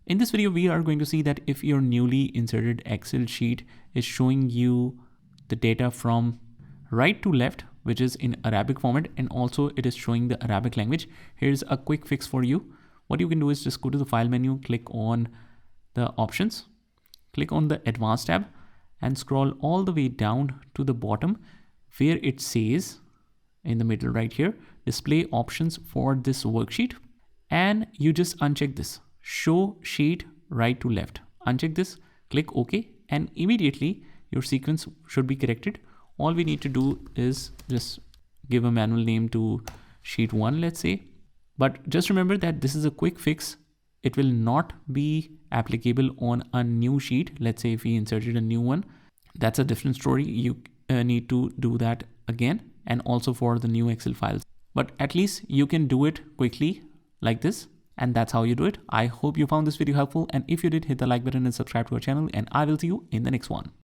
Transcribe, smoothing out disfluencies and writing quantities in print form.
In this video, we are going to see that if your newly inserted Excel sheet is showing you the data from right to left, which is in Arabic format, and also it is showing the Arabic language, here's a quick fix for you. What you can do is just go to the file menu, click on the options, click on the advanced tab, and scroll all the way down to the bottom where it says in the middle right here, display options for this worksheet. And you just uncheck this, show sheet right to left. Uncheck this, click OK, and immediately your sequence should be corrected. All we need to do is just give a manual name to sheet 1, let's say. But just remember that this is a quick fix. It will not be applicable on a new sheet. Let's say if we inserted a new one, that's a different story. You need to do that again, and also for the new Excel files. But at least you can do it quickly like this. And that's how you do it. I hope you found this video helpful. And if you did, hit the like button and subscribe to our channel. And I will see you in the next one.